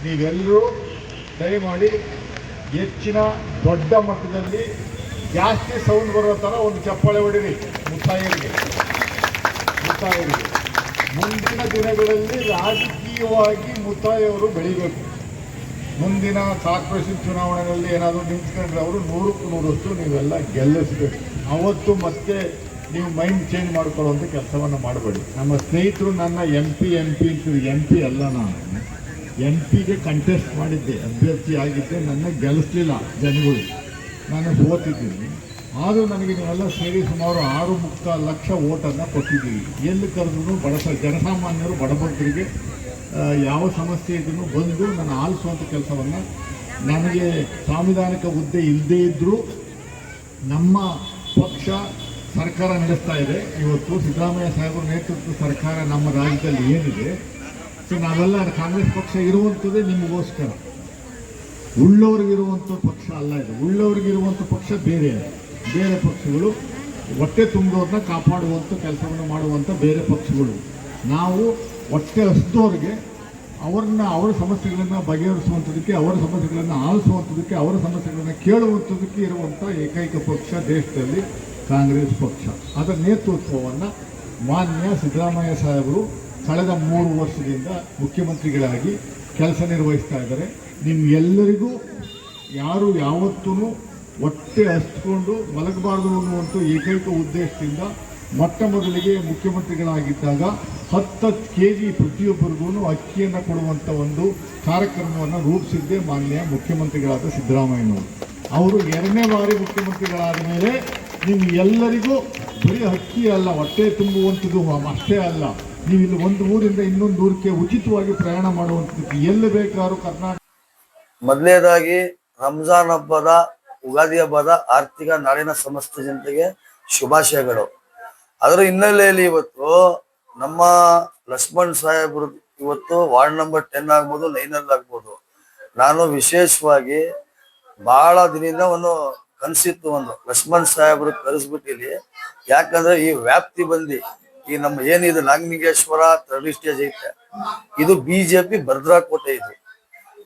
ನೀವೆಲ್ಲರೂ ದಯಮಾಡಿ ಹೆಚ್ಚಿನ ದೊಡ್ಡ ಮಟ್ಟದಲ್ಲಿ ಜಾಸ್ತಿ ಸೌಂಡ್ ಬರೋ ಥರ ಒಂದು ಚಪ್ಪಾಳೆ ಹೊಡಿರಿ ಮುತ್ತಾಯರಿಗೆ. ಮುಂದಿನ ದಿನಗಳಲ್ಲಿ ರಾಜಕೀಯವಾಗಿ ಮುತ್ತಾಯವರು ಬೆಳಿಬೇಕು. ಮುಂದಿನ ಕಾರ್ಪೊರೇಷನ್ ಚುನಾವಣೆಯಲ್ಲಿ ಏನಾದರೂ ನಿಂತ್ಕೊಂಡ್ರೆ ಅವರು 100ಕ್ಕೆ 100 ನೀವೆಲ್ಲ ಗೆಲ್ಲಿಸ್ಬೇಕು. ಅವತ್ತು ಮತ್ತೆ ನೀವು ಮೈಂಡ್ ಚೇಂಜ್ ಮಾಡ್ಕೊಳ್ಳುವಂಥ ಕೆಲಸವನ್ನು ಮಾಡಬೇಡಿ. ನಮ್ಮ ಸ್ನೇಹಿತರು ನನ್ನ ಎಂ ಪಿ ಅಲ್ಲ, ನಾನು MP ಗೆ ಕಂಟೆಸ್ಟ್ ಮಾಡಿದ್ದೆ, ಅಭ್ಯರ್ಥಿ ಆಗಿದ್ದೆ, ನನ್ನ ಗೆಲ್ಲಿಸಲಿಲ್ಲ ಜನಗಳು, ನಾನು ಸೋತಿದ್ದೀನಿ. ಆದರೂ ನನಗೆ ನೀವೆಲ್ಲ ಸೇರಿ ಸುಮಾರು 6.25 ಲಕ್ಷ ಓಟನ್ನು ಕೊಟ್ಟಿದ್ದೀವಿ. ಎಲ್ಲಿ ಕರೆದ್ರೂ ಜನಸಾಮಾನ್ಯರು ಬಡಬಗ್ಗರಿಗೆ ಯಾವ ಸಮಸ್ಯೆ ಇದ್ರೂ ಬಂದು ನನ್ನ ಆಲಿಸುವಂಥ ಕೆಲಸವನ್ನು, ನನಗೆ ಸಾಂವಿಧಾನಿಕ ಹುದ್ದೆ ಇಲ್ಲದೇ ಇದ್ದರೂ ನಮ್ಮ ಪಕ್ಷ ಸರ್ಕಾರ ನಡೆಸ್ತಾ ಇದೆ. ಇವತ್ತು ಸಿದ್ದರಾಮಯ್ಯ ಸಾಹೇಬರ ನೇತೃತ್ವದ ಸರ್ಕಾರ ನಮ್ಮ ರಾಜ್ಯದಲ್ಲಿ ಏನಿದೆ, ಸೊ ನಾವೆಲ್ಲ ಕಾಂಗ್ರೆಸ್ ಪಕ್ಷ ಇರುವಂಥದ್ದೇ ನಿಮಗೋಸ್ಕರ. ಉಳ್ಳವರಿಗಿರುವಂಥ ಪಕ್ಷ ಅಲ್ಲ ಇದು. ಉಳ್ಳವರಿಗಿರುವಂಥ ಪಕ್ಷ ಬೇರೆ ಪಕ್ಷಗಳು ಹೊಟ್ಟೆ ತುಂಬೋರನ್ನ ಕಾಪಾಡುವಂಥ ಕೆಲಸವನ್ನು ಮಾಡುವಂಥ ಬೇರೆ ಪಕ್ಷಗಳು. ನಾವು ಹೊಟ್ಟೆ ಹಸಿದವ್ರಿಗೆ ಅವರ ಸಮಸ್ಯೆಗಳನ್ನು ಬಗೆಹರಿಸುವಂಥದ್ದಕ್ಕೆ, ಅವರ ಸಮಸ್ಯೆಗಳನ್ನು ಆಲಿಸುವಂಥದ್ದಕ್ಕೆ, ಅವರ ಸಮಸ್ಯೆಗಳನ್ನು ಕೇಳುವಂಥದ್ದಕ್ಕೆ ಇರುವಂಥ ಏಕೈಕ ಪಕ್ಷ ದೇಶದಲ್ಲಿ ಕಾಂಗ್ರೆಸ್ ಪಕ್ಷ. ಅದರ ನೇತೃತ್ವವನ್ನು ಮಾನ್ಯ ಸಿದ್ದರಾಮಯ್ಯ ಸಾಹೇಬರು ಕಳೆದ 3 ವರ್ಷದಿಂದ ಮುಖ್ಯಮಂತ್ರಿಗಳಾಗಿ ಕೆಲಸ ನಿರ್ವಹಿಸ್ತಾ ಇದ್ದಾರೆ. ನಿಮ್ಗೆಲ್ಲರಿಗೂ ಯಾರು ಯಾವತ್ತೂ ಹೊಟ್ಟೆ ಹಚ್ಕೊಂಡು ಮಲಗಬಾರ್ದು ಅನ್ನುವಂಥ ಏಕೈಕ ಉದ್ದೇಶದಿಂದ ಮೊಟ್ಟ ಮೊದಲಿಗೆ ಮುಖ್ಯಮಂತ್ರಿಗಳಾಗಿದ್ದಾಗ 10 kg ಪ್ರತಿಯೊಬ್ಬರಿಗೂ ಅಕ್ಕಿಯನ್ನು ಕೊಡುವಂಥ ಒಂದು ಕಾರ್ಯಕ್ರಮವನ್ನು ರೂಪಿಸಿದ್ದೇ ಮಾನ್ಯ ಮುಖ್ಯಮಂತ್ರಿಗಳಾದ ಸಿದ್ದರಾಮಯ್ಯನವರು. ಅವರು 2ನೇ ಬಾರಿ ಮುಖ್ಯಮಂತ್ರಿಗಳಾದ ಮೇಲೆ ನಿಮ್ಗೆಲ್ಲರಿಗೂ ಬರೀ ಅಕ್ಕಿ ಅಲ್ಲ, ಹೊಟ್ಟೆ ತುಂಬುವಂಥದ್ದು ಅಷ್ಟೇ ಅಲ್ಲ, ನೀವು ಇಲ್ಲಿ ಒಂದು ಊರಿಂದ ಇನ್ನೊಂದು ಊರಿಗೆ ಉಚಿತವಾಗಿ ಪ್ರಯಾಣ ಮಾಡುವಂಥದ್ದಕ್ಕೆ ಎಲ್ಲಿ ಬೇಕಾದ್ರೂ ಕರ್ನಾಟಕ. ಮೊದಲನೇದಾಗಿ ರಂಜಾನ್ ಹಬ್ಬದ, ಉಗಾದಿ ಹಬ್ಬದ ಆರ್ಥಿಕ ನಾಡಿನ ಸಮಸ್ತ ಜನತೆಗೆ ಶುಭಾಶಯಗಳು. ಅದರ ಹಿನ್ನೆಲೆಯಲ್ಲಿ ಇವತ್ತು ನಮ್ಮ ಲಕ್ಷ್ಮಣ್ ಸಾಹೇಬ್ರು ಇವತ್ತು ವಾರ್ಡ್ ನಂಬರ್ 10 ಆಗ್ಬೋದು, 9 ಆಗ್ಬೋದು, ನಾನು ವಿಶೇಷವಾಗಿ ಬಹಳ ದಿನದಿಂದ ಒಂದು ಕನಸಿತ್ತು, ಒಂದು ಲಕ್ಷ್ಮಣ್ ಸಾಹೇಬ್ರು ಕರೆಸ್ಬಿಟ್ಟು ಇಲ್ಲಿ. ಯಾಕಂದ್ರೆ ಈ ವ್ಯಾಪ್ತಿ ಬಂದು ಈ ನಮ್ಮ ಏನಿದೆ ನಾಗಲಿಂಗೇಶ್ವರ 3rd ಸ್ಟೇಜ್ ಐತೆ, ಇದು BJP ಭದ್ರಾಕೋಟೆ ಇದು.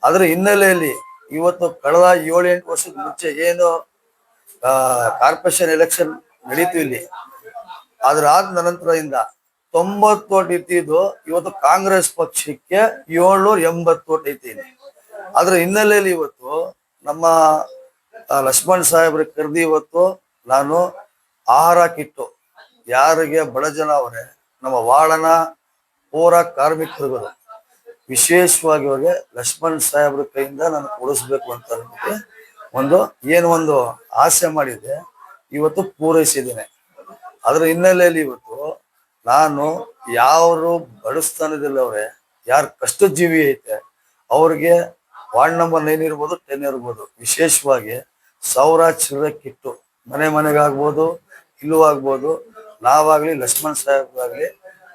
ಅದರ ಹಿನ್ನೆಲೆಯಲ್ಲಿ ಇವತ್ತು ಕಳೆದ 7-8 ವರ್ಷದ ಮುಂಚೆ ಏನು ಕಾರ್ಪೊರೇಷನ್ ಎಲೆಕ್ಷನ್ ನಡೀತು ಇಲ್ಲಿ, ಅದ್ರ ಆದ ನಂತರದಿಂದ 90 ಓಟ್ ಇತ್ತಿದ್ದು ಇವತ್ತು ಕಾಂಗ್ರೆಸ್ ಪಕ್ಷಕ್ಕೆ 780 ಓಟ್ ಐತಿ. ಅದ್ರ ಹಿನ್ನೆಲೆಯಲ್ಲಿ ಇವತ್ತು ನಮ್ಮ ಲಕ್ಷ್ಮಣ್ ಸಾಹೇಬ್ರಿಗೆ ಕರೆದು ಇವತ್ತು ನಾನು ಆಹಾರ ಕಿಟ್ಟು ಯಾರಿಗೆ ಬಡ ಜನ ಅವರೇ, ನಮ್ಮ ವಾರ್ಡನ ಪೌರ ಕಾರ್ಮಿಕರುಗಳು ವಿಶೇಷವಾಗಿ ಅವ್ರಿಗೆ ಲಕ್ಷ್ಮಣ್ ಸಾಹೇಬ್ರ ಕೈಯಿಂದ ನಾನು ಕೊಡಿಸ್ಬೇಕು ಅಂತ ಒಂದು ಆಸೆ ಮಾಡಿದ್ದೆ, ಇವತ್ತು ಪೂರೈಸಿದ್ದೇನೆ. ಅದರ ಹಿನ್ನೆಲೆಯಲ್ಲಿ ಇವತ್ತು ನಾನು ಯಾರು ಬಡಸ್ತಾನದಲ್ಲಿ ಅವ್ರೆ, ಯಾರು ಕಷ್ಟ ಜೀವಿ ಐತೆ ಅವ್ರಿಗೆ ವಾರ್ಡ್ ನಂಬರ್ 9 ಇರ್ಬೋದು, 10 ಇರ್ಬೋದು, ವಿಶೇಷವಾಗಿ 1000 ಚಿಲ್ಲರೆ ಕಿಟ್ಟು ಮನೆಗಾಗ್ಬೋದು, ಇಲ್ಲೂ ಆಗ್ಬೋದು, ನಾವಾಗ್ಲಿ ಲಕ್ಷ್ಮಣ್ ಸಾಹೇಬ್ರಾಗ್ಲಿ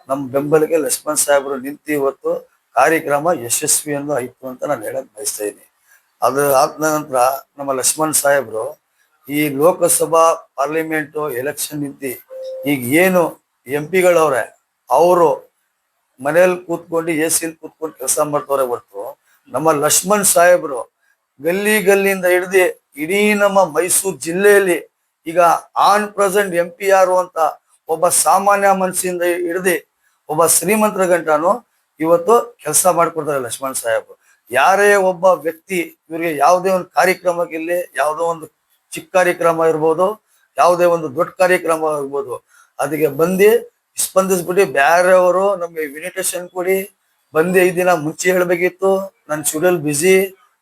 ನಮ್ಮ ಬೆಂಬಲಿಗೆ ಲಕ್ಷ್ಮಣ್ ಸಾಹೇಬ್ರು ನಿಂತು ಇವತ್ತು ಕಾರ್ಯಕ್ರಮ ಯಶಸ್ವಿಯನ್ನು ಆಯ್ತು ಅಂತ ನಾನು ಹೇಳಕ್ ಬಯಸ್ತಾ ಇದ್ದೀನಿ. ಅದು ಆದ ನಂತರ ನಮ್ಮ ಲಕ್ಷ್ಮಣ್ ಸಾಹೇಬ್ರು ಈ ಲೋಕಸಭಾ ಪಾರ್ಲಿಮೆಂಟು ಎಲೆಕ್ಷನ್ ನಿಂತು ಈಗ ಏನು MP ಗಳವ್ರೆ, ಅವರು ಮನೆಯಲ್ಲಿ ಕೂತ್ಕೊಂಡು AC ಕೂತ್ಕೊಂಡು ಕೆಲಸ ಮಾಡ್ತವ್ರೆ ಹೊರತು, ನಮ್ಮ ಲಕ್ಷ್ಮಣ್ ಸಾಹೇಬ್ರು ಗಲ್ಲಿಯಿಂದ ಹಿಡ್ದು ಇಡೀ ನಮ್ಮ ಮೈಸೂರು ಜಿಲ್ಲೆಯಲ್ಲಿ ಈಗ ಆನ್ ಪ್ರೆಸೆಂಟ್ MP ಯಾರು ಅಂತ ಒಬ್ಬ ಸಾಮಾನ್ಯ ಮನಸ್ಸಿಂದ ಹಿಡ್ದು ಒಬ್ಬ ಶ್ರೀಮಂತರ ಗಂಟನು ಇವತ್ತು ಕೆಲಸ ಮಾಡ್ಕೊಡ್ತಾರೆ ಲಕ್ಷ್ಮಣ್ ಸಾಹೇಬ್ರು. ಯಾರೇ ಒಬ್ಬ ವ್ಯಕ್ತಿ ಇವ್ರಿಗೆ ಯಾವುದೇ ಒಂದು ಕಾರ್ಯಕ್ರಮಕ್ಕಿಲ್ಲಿ, ಯಾವುದೋ ಒಂದು ಚಿಕ್ಕ ಕಾರ್ಯಕ್ರಮ ಇರ್ಬೋದು, ಯಾವುದೇ ಒಂದು ದೊಡ್ಡ ಕಾರ್ಯಕ್ರಮ ಇರ್ಬೋದು, ಅದಕ್ಕೆ ಬಂದು ಸ್ಪಂದಿಸ್ಬಿಟ್ಟು ಬೇರೆಯವರು ನಮ್ಗೆ ಇನ್ವಿಟೇಷನ್ ಕೊಡಿ, ಬಂದು 5 ದಿನ ಮುಂಚೆ ಹೇಳ್ಬೇಕಿತ್ತು, ನನ್ನ ಶೆಡ್ಯೂಲ್ ಬ್ಯುಸಿ,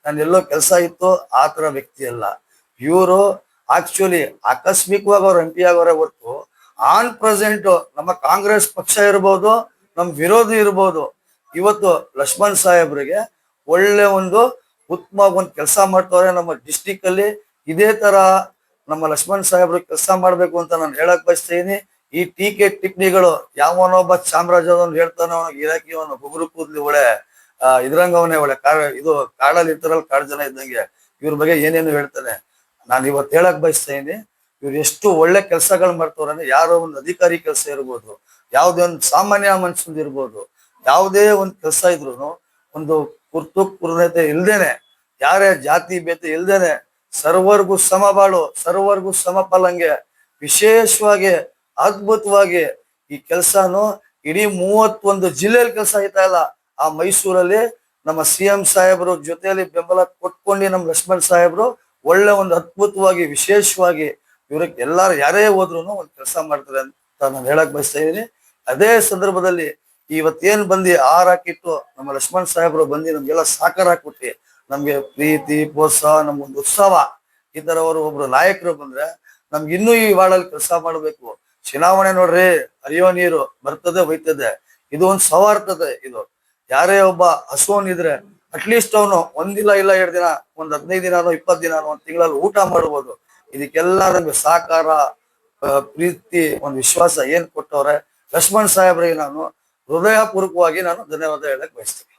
ನಾನು ಎಲ್ಲೋ ಕೆಲಸ ಇತ್ತು, ಆ ತರ ವ್ಯಕ್ತಿ ಅಲ್ಲ ಇವರು. ಆಕ್ಚುಲಿ ಆಕಸ್ಮಿಕವಾಗಿ ಅವ್ರು MP ಆಗೋರೆ ಹೊರತು ಆನ್ ಪ್ರೆಸೆಂಟ್ ನಮ್ಮ ಕಾಂಗ್ರೆಸ್ ಪಕ್ಷ ಇರ್ಬೋದು, ನಮ್ಮ ವಿರೋಧಿ ಇರ್ಬೋದು, ಇವತ್ತು ಲಕ್ಷ್ಮಣ್ ಸಾಹೇಬ್ರಿಗೆ ಒಳ್ಳೆ ಒಂದು ಉತ್ತಮವಾಗಿ ಒಂದು ಕೆಲಸ ಮಾಡ್ತವ್ರೆ ನಮ್ಮ ಡಿಸ್ಟಿಕ್ ಅಲ್ಲಿ. ಇದೇ ತರ ನಮ್ಮ ಲಕ್ಷ್ಮಣ್ ಸಾಹೇಬ್ರು ಕೆಲಸ ಮಾಡ್ಬೇಕು ಅಂತ ನಾನು ಹೇಳಕ್ ಬಯಸ್ತೀನಿ. ಈ ಟೀಕೆ ಟಿಪ್ಪಣಿಗಳು ಯಾವನೊಬ್ಬ ಚಾಮರಾಜದವನು ಹೇಳ್ತಾನೆ, ಅವನಿಗೆ ಇರಾಕಿ ಅವನು ಗುಗುರು ಕೂದ್ಲಿ ಒಳ್ಳೆ ಇದ್ರಂಗವನೇ ಒಳ್ಳೆ ಇದು ಕಾಡಲ್ಲಿ ಇರ್ತಾರಲ್ಲ, ಕಾಡು ಜನ ಇದ್ದಂಗೆ ಇವ್ರ ಬಗ್ಗೆ ಏನೇನು ಹೇಳ್ತಾನೆ. ನಾನು ಇವತ್ತು ಹೇಳಕ್ ಬಯಸ್ತಾ ಇದೀನಿ, ಇವ್ರು ಎಷ್ಟು ಒಳ್ಳೆ ಕೆಲಸಗಳು ಮಾಡ್ತವ್ರೆ ಅಂದ್ರೆ, ಯಾರೋ ಒಂದು ಅಧಿಕಾರಿ ಕೆಲಸ ಇರ್ಬೋದು, ಯಾವುದೇ ಒಂದು ಸಾಮಾನ್ಯ ಮನುಷ್ಯಂದು ಇರ್ಬೋದು, ಯಾವುದೇ ಒಂದು ಕೆಲಸ ಇದ್ರು ಒಂದು ಕುರ್ತುಪೂರ್ಣತೆ ಇಲ್ದೇನೆ, ಯಾರೇ ಜಾತಿ ಭೇದ ಇಲ್ದೇನೆ ಸರ್ವರ್ಗೂ ಸಮಬಾಳು, ಸರ್ವರ್ಗೂ ಸಮಫಲಂಗೆ ವಿಶೇಷವಾಗಿ ಅದ್ಭುತವಾಗಿ ಈ ಕೆಲಸನು ಇಡೀ 31 ಜಿಲ್ಲೆಯಲ್ಲಿ ಕೆಲಸ ಆಯ್ತಾ ಇಲ್ಲ. ಆ ಮೈಸೂರಲ್ಲಿ ನಮ್ಮ CM ಸಾಹೇಬರು ಜೊತೆಯಲ್ಲಿ ಬೆಂಬಲ ಕೊಟ್ಕೊಂಡು ನಮ್ಮ ಲಕ್ಷ್ಮಣ್ ಸಾಹೇಬರು ಒಳ್ಳೆ ಒಂದು ಅದ್ಭುತವಾಗಿ ವಿಶೇಷವಾಗಿ ಇವ್ರಿಗೆ ಎಲ್ಲಾರು ಯಾರೇ ಹೋದ್ರು ಒಂದು ಕೆಲಸ ಮಾಡ್ತಾರೆ ಅಂತ ನಾನು ಹೇಳಕ್ ಬಯಸ್ತಾ ಇದ್ದೀನಿ. ಅದೇ ಸಂದರ್ಭದಲ್ಲಿ ಇವತ್ತೇನ್ ಬಂದು ಆರ್ ಹಾಕಿಟ್ಟು ನಮ್ಮ ಲಕ್ಷ್ಮಣ್ ಸಾಹೇಬರು ಬಂದು ನಮ್ಗೆಲ್ಲ ಸಾಕಾರ ಹಾಕ್ಬಿಟ್ಟು ನಮ್ಗೆ ಪ್ರೀತಿ ಪ್ರೋತ್ಸಾಹ, ನಮ್ಗೊಂದು ಉತ್ಸವ, ಈ ತರ ಅವರು ಒಬ್ರು ನಾಯಕರು ಬಂದ್ರೆ ನಮ್ಗೆ ಇನ್ನೂ ಈ ವಾರ್ಡಲ್ಲಿ ಕೆಲಸ ಮಾಡ್ಬೇಕು. ಚುನಾವಣೆ ನೋಡ್ರಿ, ಹರಿಯೋ ನೀರು ಬರ್ತದೆ ಹೋಯ್ತದೆ, ಇದು ಒಂದು ಸವಾರ್ತದೆ. ಇದು ಯಾರೇ ಒಬ್ಬ ಹಸುವನಿದ್ರೆ ಅಟ್ಲೀಸ್ಟ್ ಅವನು ಒಂದಿಲ್ಲ ಇಲ್ಲ 2 ದಿನ, ಒಂದ್ 15 ದಿನಾನೋ 20 ದಿನಾನೋ 1 ತಿಂಗಳಲ್ಲಿ ಊಟ ಮಾಡ್ಬೋದು. ಇದಕ್ಕೆಲ್ಲ ನಮ್ಗೆ ಸಹಕಾರ, ಪ್ರೀತಿ, ಒಂದು ವಿಶ್ವಾಸ ಏನ್ ಕೊಟ್ಟವ್ರೆ ಲಕ್ಷ್ಮಣ್ ಸಾಹೇಬ್ರಿಗೆ ನಾನು ಹೃದಯಪೂರ್ವಕವಾಗಿ ನಾನು ಧನ್ಯವಾದ ಹೇಳಕ್ ಬಯಸ್ತೀನಿ.